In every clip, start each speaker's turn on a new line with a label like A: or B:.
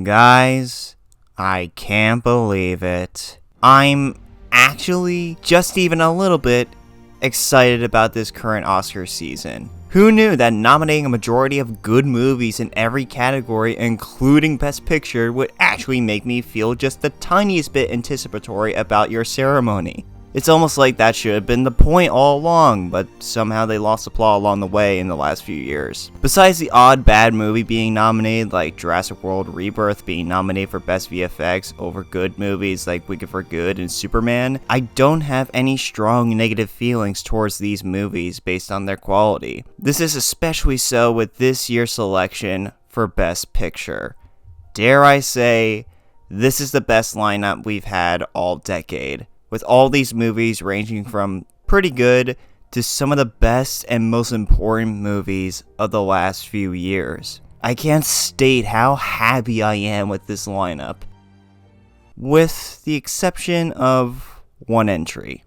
A: Guys, I can't believe it. I'm actually just even a little bit excited about this current Oscar season. Who knew that nominating a majority of good movies in every category, including Best Picture, would actually make me feel just the tiniest bit anticipatory about your ceremony? It's almost like that should have been the point all along, but somehow they lost the plot along the way in the last few years. Besides the odd bad movie being nominated, like Jurassic World Rebirth being nominated for Best VFX over good movies like Wicked for Good and Superman, I don't have any strong negative feelings towards these movies based on their quality. This is especially so with this year's selection for Best Picture. Dare I say, this is the best lineup we've had all decade, with all these movies ranging from pretty good to some of the best and most important movies of the last few years. I can't state how happy I am with this lineup, with the exception of one entry.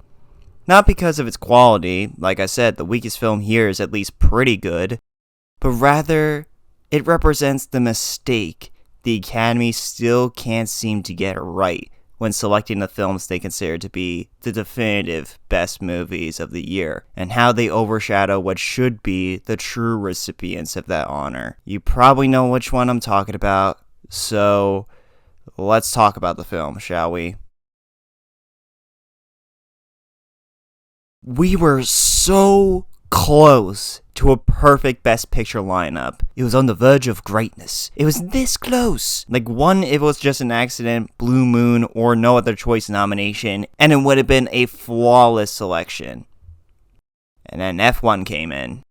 A: Not because of its quality, like I said, the weakest film here is at least pretty good, but rather, it represents the mistake the Academy still can't seem to get right when selecting the films they consider to be the definitive best movies of the year, and how they overshadow what should be the true recipients of that honor. You probably know which one I'm talking about, so let's talk about the film, shall we? We were so close to a perfect Best Picture lineup. It was on the verge of greatness. It was this close. Like, one, if it was just an accident, Blue Moon, or no other choice nomination, and it would have been a flawless selection. And then F1 came in.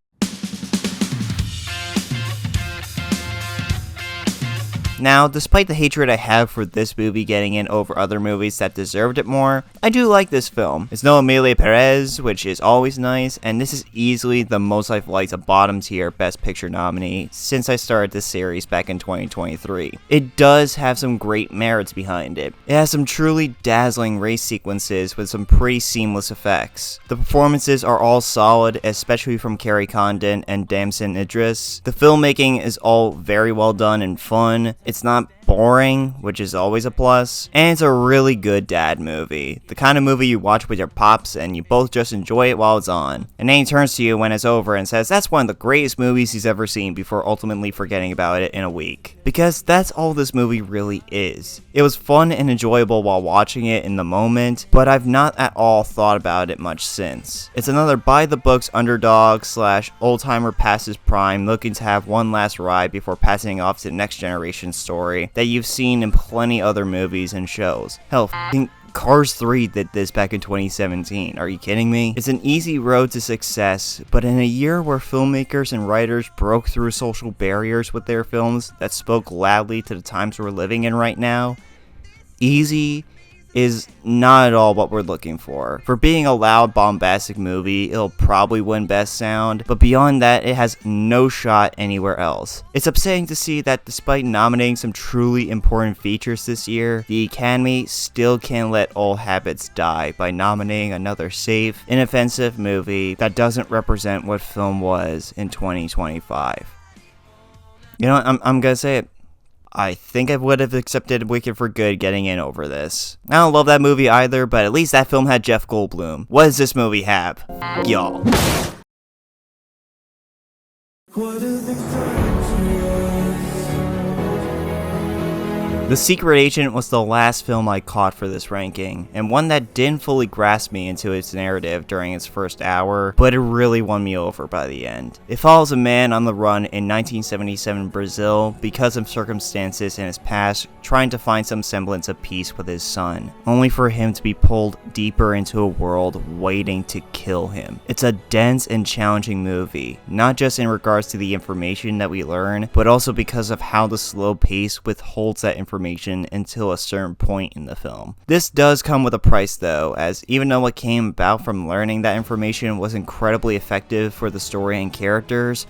A: Now, despite the hatred I have for this movie getting in over other movies that deserved it more, I do like this film. It's no Emilia Perez, which is always nice, and this is easily the most I've liked a bottom tier Best Picture nominee since I started this series back in 2023. It does have some great merits behind it. It has some truly dazzling race sequences with some pretty seamless effects. The performances are all solid, especially from Kerry Condon and Damson Idris. The filmmaking is all very well done and fun. It's not boring, which is always a plus, and it's a really good dad movie. The kind of movie you watch with your pops and you both just enjoy it while it's on. And then he turns to you when it's over and says that's one of the greatest movies he's ever seen before ultimately forgetting about it in a week. Because that's all this movie really is. It was fun and enjoyable while watching it in the moment, but I've not at all thought about it much since. It's another by-the-books underdog / old-timer past his prime looking to have one last ride before passing off to the next generation story that you've seen in plenty other movies and shows. Hell, Cars 3 did this back in 2017. Are you kidding me? It's an easy road to success, but in a year where filmmakers and writers broke through social barriers with their films that spoke loudly to the times we're living in right now, easy is not at all what we're looking for. For being a loud, bombastic movie, it'll probably win Best Sound, but beyond that, it has no shot anywhere else. It's upsetting to see that despite nominating some truly important features this year, the Academy still can't let old habits die by nominating another safe, inoffensive movie that doesn't represent what film was in 2025. You know, I'm gonna say it. I think I would have accepted Wicked for Good getting in over this. I don't love that movie either, but at least that film had Jeff Goldblum. What does this movie have? Y'all. The Secret Agent was the last film I caught for this ranking, and one that didn't fully grasp me into its narrative during its first hour, but it really won me over by the end. It follows a man on the run in 1977 Brazil because of circumstances in his past trying to find some semblance of peace with his son, only for him to be pulled deeper into a world waiting to kill him. It's a dense and challenging movie, not just in regards to the information that we learn, but also because of how the slow pace withholds that information until a certain point in the film. This does come with a price though, as even though what came about from learning that information was incredibly effective for the story and characters,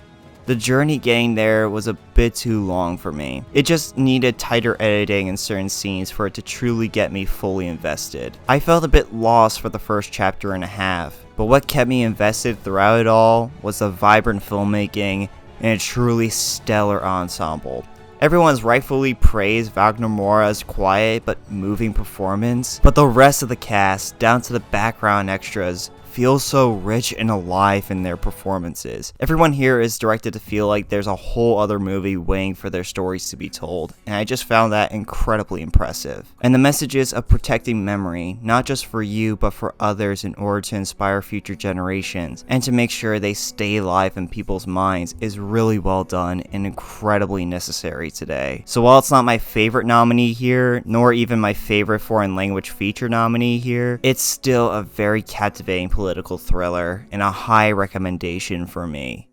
A: the journey getting there was a bit too long for me. It just needed tighter editing in certain scenes for it to truly get me fully invested. I felt a bit lost for the first chapter and a half, but what kept me invested throughout it all was the vibrant filmmaking and a truly stellar ensemble. Everyone's rightfully praised Wagner Moura's quiet but moving performance, but the rest of the cast, down to the background extras, feel so rich and alive in their performances. Everyone here is directed to feel like there's a whole other movie waiting for their stories to be told, and I just found that incredibly impressive. And the messages of protecting memory, not just for you but for others in order to inspire future generations, and to make sure they stay alive in people's minds, is really well done and incredibly necessary today. So while it's not my favorite nominee here, nor even my favorite foreign language feature nominee here, it's still a very captivating political thriller and a high recommendation for me.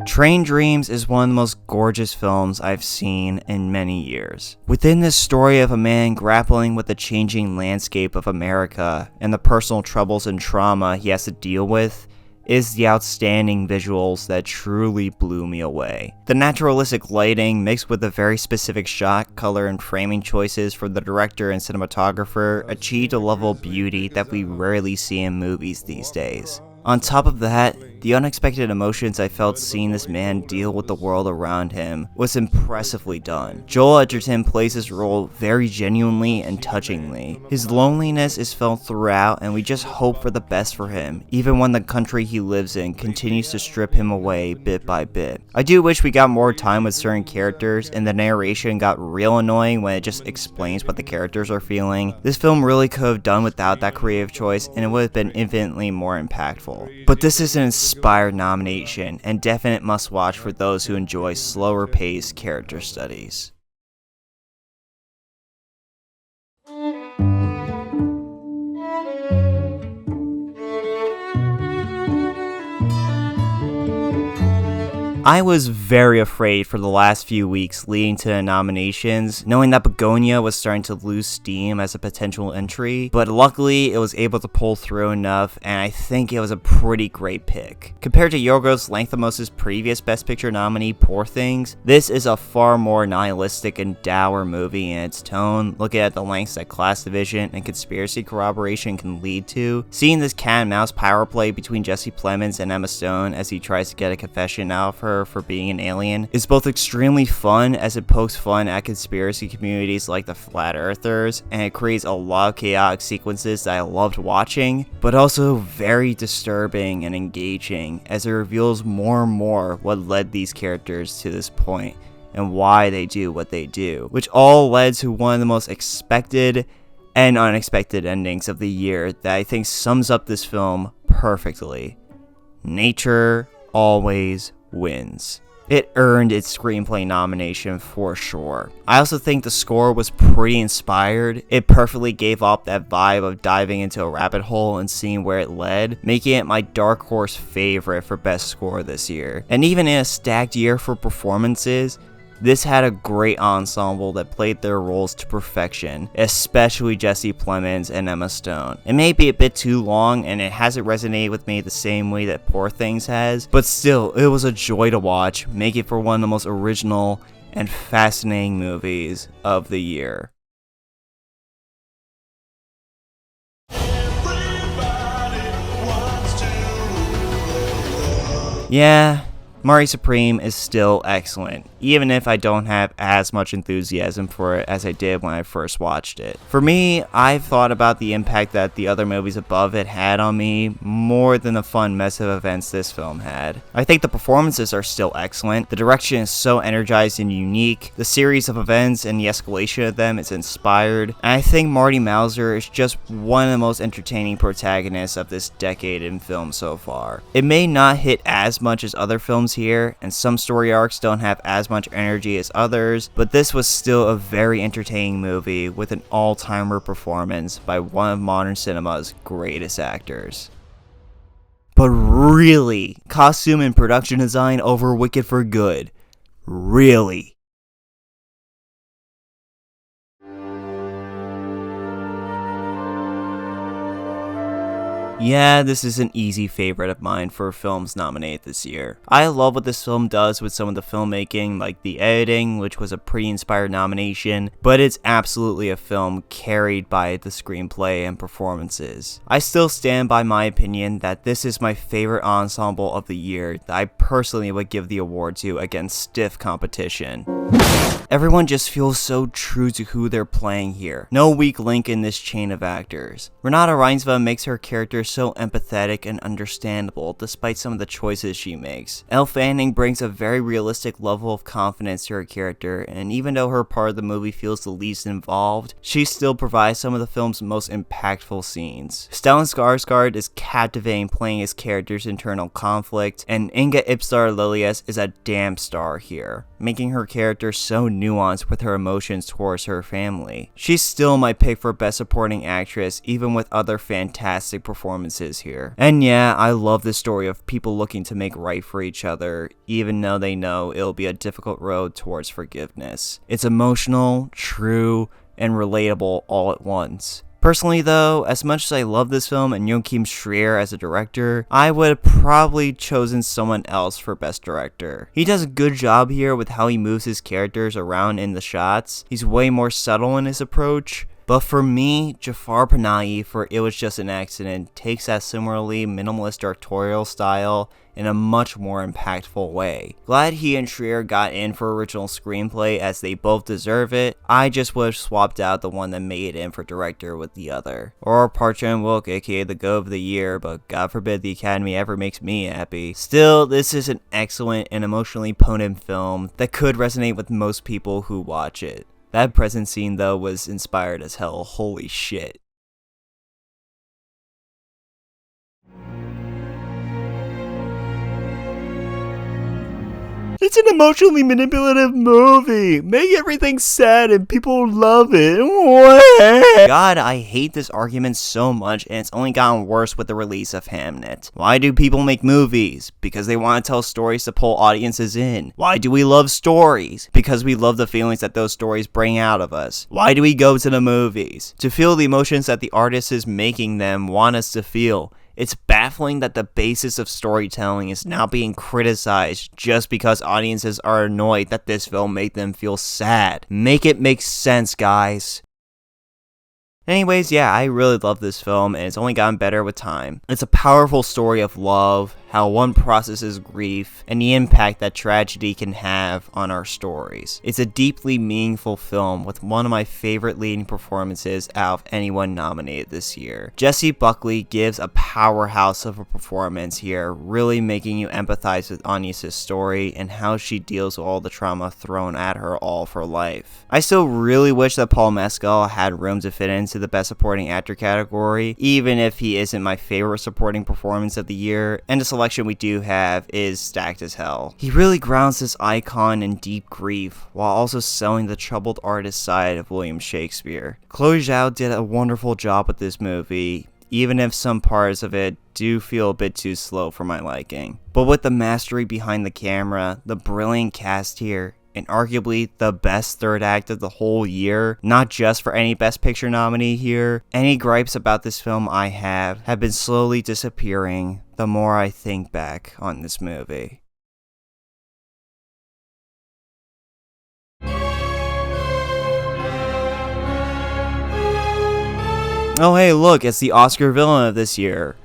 A: Train Dreams is one of the most gorgeous films I've seen in many years. Within this story of a man grappling with the changing landscape of America and the personal troubles and trauma he has to deal with, is the outstanding visuals that truly blew me away. The naturalistic lighting mixed with the very specific shot, color, and framing choices from the director and cinematographer achieved a level of beauty that we rarely see in movies these days. On top of that, the unexpected emotions I felt seeing this man deal with the world around him was impressively done. Joel Edgerton plays his role very genuinely and touchingly. His loneliness is felt throughout, and we just hope for the best for him, even when the country he lives in continues to strip him away bit by bit. I do wish we got more time with certain characters, and the narration got real annoying when it just explains what the characters are feeling. This film really could have done without that creative choice, and it would have been infinitely more impactful. But this is an inspired nomination and definite must-watch for those who enjoy slower-paced character studies. I was very afraid for the last few weeks leading to the nominations, knowing that Begonia was starting to lose steam as a potential entry, but luckily it was able to pull through enough, and I think it was a pretty great pick. Compared to Yorgos Lanthimos' previous Best Picture nominee, Poor Things, this is a far more nihilistic and dour movie in its tone, looking at the lengths that class division and conspiracy corroboration can lead to. Seeing this cat and mouse power play between Jesse Plemons and Emma Stone as he tries to get a confession out of her for being an alien is both extremely fun as it pokes fun at conspiracy communities like the Flat Earthers, and it creates a lot of chaotic sequences that I loved watching, but also very disturbing and engaging as it reveals more and more what led these characters to this point and why they do what they do, which all led to one of the most expected and unexpected endings of the year that I think sums up this film perfectly. Nature always wins. It earned its screenplay nomination for sure. I also think the score was pretty inspired. It perfectly gave off that vibe of diving into a rabbit hole and seeing where it led, making it my dark horse favorite for best score this year. And even in a stacked year for performances, this had a great ensemble that played their roles to perfection, especially Jesse Plemons and Emma Stone. It may be a bit too long and it hasn't resonated with me the same way that Poor Things has, but still, it was a joy to watch, making for one of the most original and fascinating movies of the year. Yeah, Mari Supreme is still excellent, even if I don't have as much enthusiasm for it as I did when I first watched it. For me, I've thought about the impact that the other movies above it had on me more than the fun mess of events this film had. I think the performances are still excellent, the direction is so energized and unique, the series of events and the escalation of them is inspired, and I think Marty Mauser is just one of the most entertaining protagonists of this decade in film so far. It may not hit as much as other films here, and some story arcs don't have as much energy as others, but this was still a very entertaining movie with an all-timer performance by one of modern cinema's greatest actors. But really, costume and production design over Wicked for Good. Really. Yeah, this is an easy favorite of mine for films nominated this year. I love what this film does with some of the filmmaking, like the editing, which was a pretty inspired nomination, but it's absolutely a film carried by the screenplay and performances. I still stand by my opinion that this is my favorite ensemble of the year that I personally would give the award to against stiff competition. Everyone just feels so true to who they're playing here. No weak link in this chain of actors. Renata Reinsva makes her character so empathetic and understandable despite some of the choices she makes. Elle Fanning brings a very realistic level of confidence to her character, and even though her part of the movie feels the least involved, she still provides some of the film's most impactful scenes. Stellan Skarsgård is captivating playing his character's internal conflict, and Inga Ipsar Lilias is a damn star here, making her character so nuanced with her emotions towards her family. She's still my pick for Best Supporting Actress, even with other fantastic performances here. And yeah, I love the story of people looking to make right for each other, even though they know it'll be a difficult road towards forgiveness. It's emotional, true, and relatable all at once. Personally though, as much as I love this film and Joachim Trier as a director, I would have probably chosen someone else for Best Director. He does a good job here with how he moves his characters around in the shots. He's way more subtle in his approach. But for me, Jafar Panahi for It Was Just an Accident takes that similarly minimalist directorial style in a much more impactful way. Glad he and Trier got in for original screenplay as they both deserve it. I just would have swapped out the one that made it in for director with the other. Or Park Chan-wook, aka the Go of the Year, but God forbid the Academy ever makes me happy. Still, this is an excellent and emotionally potent film that could resonate with most people who watch it. That present scene though was inspired as hell, holy shit. It's an emotionally manipulative movie. Make everything sad and people love it. God, I hate this argument so much, and it's only gotten worse with the release of Hamnet. Why do people make movies? Because they want to tell stories to pull audiences in. Why do we love stories? Because we love the feelings that those stories bring out of us. Why do we go to the movies? To feel the emotions that the artist is making them want us to feel. It's baffling that the basis of storytelling is now being criticized just because audiences are annoyed that this film made them feel sad. Make it make sense, guys. Anyways, yeah, I really love this film, and it's only gotten better with time. It's a powerful story of love, how one processes grief, and the impact that tragedy can have on our stories. It's a deeply meaningful film with one of my favorite leading performances out of anyone nominated this year. Jessie Buckley gives a powerhouse of a performance here, really making you empathize with Agnes' story and how she deals with all the trauma thrown at her all of her life. I still really wish that Paul Mescal had room to fit into the Best Supporting Actor category, even if he isn't my favorite supporting performance of the year, and the selection we do have is stacked as hell. He really grounds this icon in deep grief, while also selling the troubled artist side of William Shakespeare. Chloe Zhao did a wonderful job with this movie, even if some parts of it do feel a bit too slow for my liking. But with the mastery behind the camera, the brilliant cast here, and arguably the best third act of the whole year, not just for any Best Picture nominee here, any gripes about this film I have been slowly disappearing the more I think back on this movie. Oh hey look, it's the Oscar villain of this year.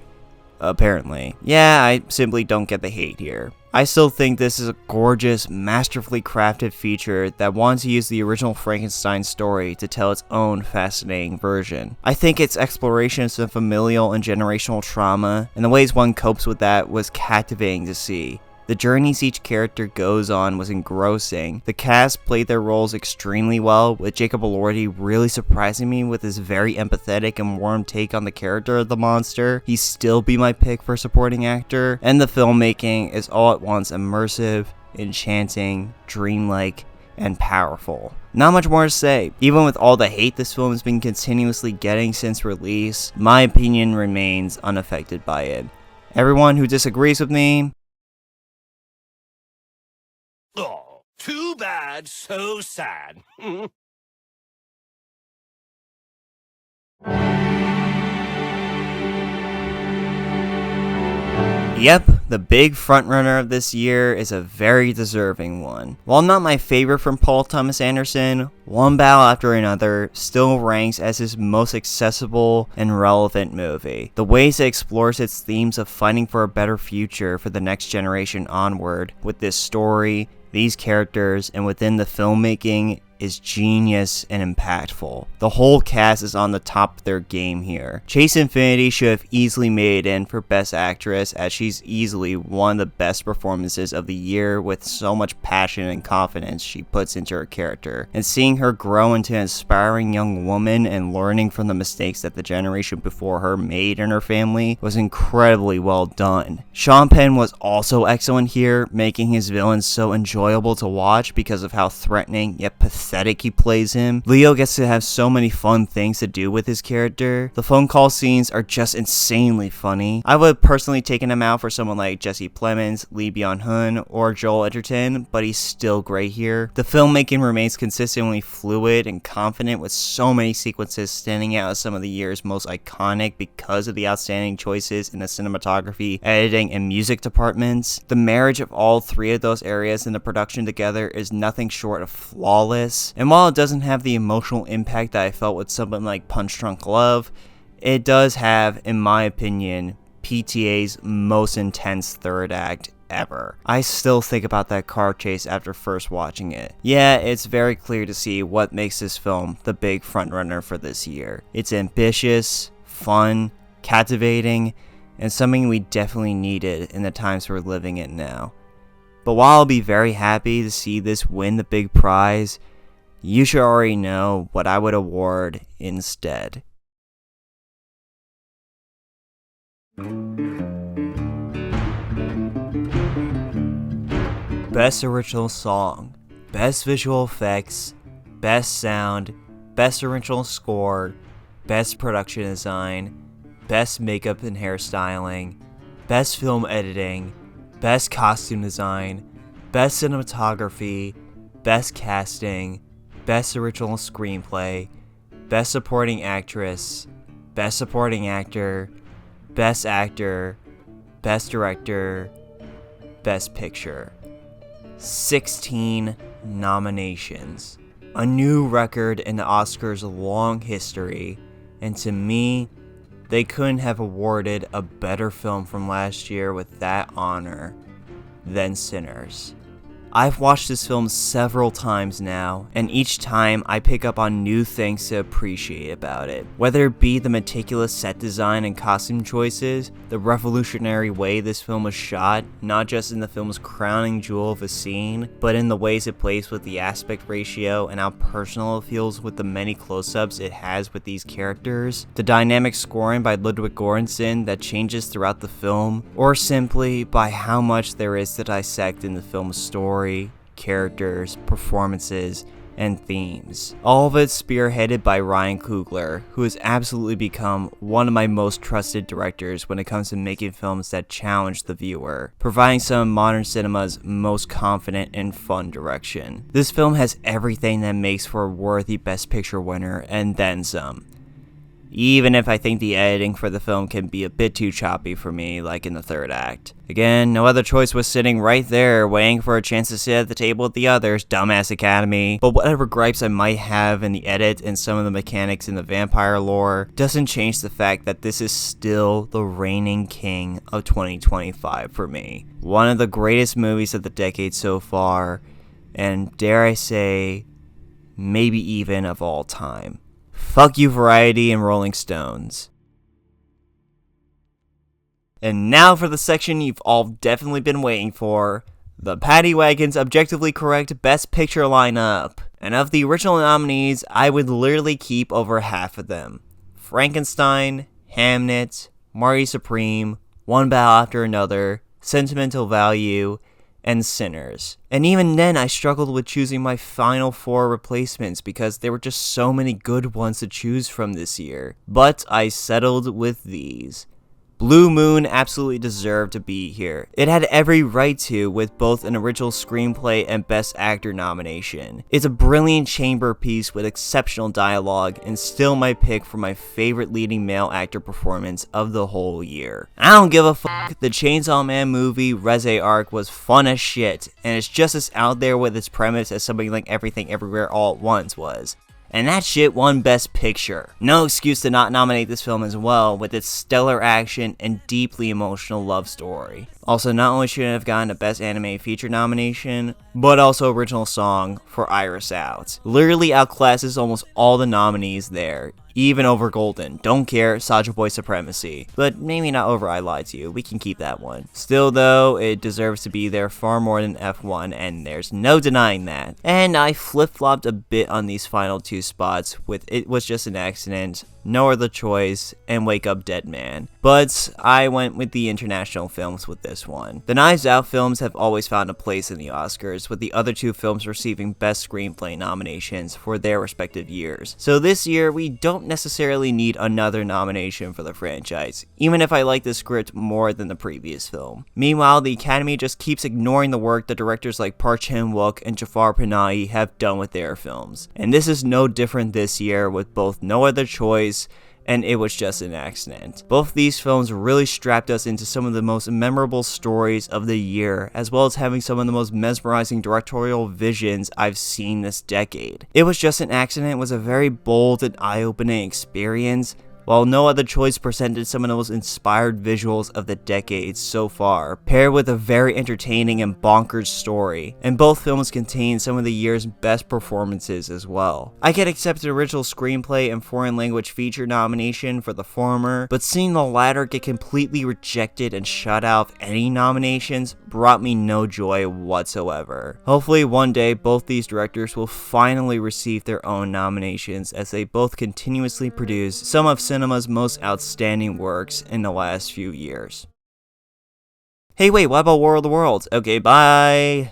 A: Apparently. Yeah, I simply don't get the hate here. I still think this is a gorgeous, masterfully crafted feature that wants to use the original Frankenstein story to tell its own fascinating version. I think its exploration of some familial and generational trauma, and the ways one copes with that, was captivating to see. The journeys each character goes on was engrossing. The cast played their roles extremely well, with Jacob Elordi really surprising me with his very empathetic and warm take on the character of the monster. He'd still be my pick for supporting actor, and the filmmaking is all at once immersive, enchanting, dreamlike, and powerful. Not much more to say. Even with all the hate this film has been continuously getting since release, my opinion remains unaffected by it. Everyone who disagrees with me,
B: oh, too bad, so sad.
A: Yep, the big frontrunner of this year is a very deserving one. While not my favorite from Paul Thomas Anderson, One Battle After Another still ranks as his most accessible and relevant movie. The ways it explores its themes of fighting for a better future for the next generation onward with this story, these characters, and within the filmmaking is genius and impactful. The whole cast is on the top of their game here. Chase Infinity should have easily made it in for Best Actress, as she's easily one of the best performances of the year with so much passion and confidence she puts into her character. And seeing her grow into an inspiring young woman and learning from the mistakes that the generation before her made in her family was incredibly well done. Sean Penn was also excellent here, making his villains so enjoyable to watch because of how threatening yet pathetic he plays him. Leo gets to have so many fun things to do with his character. The phone call scenes are just insanely funny. I would have personally taken him out for someone like Jesse Plemons, Lee Byung-hun, or Joel Edgerton, but he's still great here. The filmmaking remains consistently fluid and confident, with so many sequences standing out as some of the year's most iconic because of the outstanding choices in the cinematography, editing, and music departments. The marriage of all three of those areas in the production together is nothing short of flawless. And while it doesn't have the emotional impact that I felt with something like Punch Drunk Love, it does have, in my opinion, PTA's most intense third act ever. I still think about that car chase after first watching it. Yeah, it's very clear to see what makes this film the big frontrunner for this year. It's ambitious, fun, captivating, and something we definitely needed in the times we're living in now. But while I'll be very happy to see this win the big prize, you should already know what I would award instead. Best Original Song, Best Visual Effects, Best Sound, Best Original Score, Best Production Design, Best Makeup and Hairstyling, Best Film Editing, Best Costume Design, Best Cinematography, Best Casting, Best Original Screenplay, Best Supporting Actress, Best Supporting Actor, Best Actor, Best Director, Best Picture. 16 nominations. A new record in the Oscars' long history, and to me, they couldn't have awarded a better film from last year with that honor than Sinners. I've watched this film several times now, and each time I pick up on new things to appreciate about it. Whether it be the meticulous set design and costume choices, the revolutionary way this film was shot, not just in the film's crowning jewel of a scene, but in the ways it plays with the aspect ratio and how personal it feels with the many close-ups it has with these characters, the dynamic scoring by Ludwig Göransson that changes throughout the film, or simply by how much there is to dissect in the film's story, characters, performances, and themes. All of it spearheaded by Ryan Coogler, who has absolutely become one of my most trusted directors when it comes to making films that challenge the viewer, providing some of modern cinema's most confident and fun direction. This film has everything that makes for a worthy Best Picture winner, and then some. Even if I think the editing for the film can be a bit too choppy for me, like in the third act. Again, no other choice was sitting right there, waiting for a chance to sit at the table with the others, dumbass Academy. But whatever gripes I might have in the edit and some of the mechanics in the vampire lore, doesn't change the fact that this is still the reigning king of 2025 for me. One of the greatest movies of the decade so far, and dare I say, maybe even of all time. Fuck you, Variety and Rolling Stones. And now for the section you've all definitely been waiting for, the Paddy Wagon's objectively correct Best Picture lineup. And of the original nominees, I would literally keep over half of them. Frankenstein, Hamnet, Marty Supreme, One Battle After Another, Sentimental Value, and Sinners. And even then, I struggled with choosing my final 4 replacements because there were just so many good ones to choose from this year. But I settled with these. Blue Moon absolutely deserved to be here. It had every right to, with both an original screenplay and Best Actor nomination. It's a brilliant chamber piece with exceptional dialogue, and still my pick for my favorite leading male actor performance of the whole year. I don't give a fuck, the Chainsaw Man movie Reze arc was fun as shit, and it's just as out there with its premise as something like Everything Everywhere All at Once was. And that shit won Best Picture. No excuse to not nominate this film as well, with its stellar action and deeply emotional love story. Also, not only should it have gotten a Best Animated Feature nomination, but also Original Song for Iris Out. Literally outclasses almost all the nominees there, even over Golden. Don't care, Soulja Boy supremacy. But maybe not over I Lied to You, we can keep that one. Still though, it deserves to be there far more than F1, and there's no denying that. And I flip-flopped a bit on these final two spots with It Was Just an Accident, No Other Choice, and Wake Up Dead Man. But I went with the international films with this one. The Knives Out films have always found a place in the Oscars, with the other two films receiving Best Screenplay nominations for their respective years. So this year, we don't necessarily need another nomination for the franchise, even if I like the script more than the previous film. Meanwhile, the Academy just keeps ignoring the work that directors like Park Chan-wook and Jafar Panahi have done with their films. And this is no different this year with both No Other Choice and It Was Just an Accident. Both these films really strapped us into some of the most memorable stories of the year, as well as having some of the most mesmerizing directorial visions I've seen this decade. It Was Just an Accident was a very bold and eye-opening experience, while No Other Choice presented some of the most inspired visuals of the decade so far, paired with a very entertaining and bonkers story, and both films contain some of the year's best performances as well. I could accept an original screenplay and foreign language feature nomination for the former, but seeing the latter get completely rejected and shut out of any nominations brought me no joy whatsoever. Hopefully one day both these directors will finally receive their own nominations, as they both continuously produce some of cinema's most outstanding works in the last few years. Hey wait, what about War of the Worlds? Okay, bye!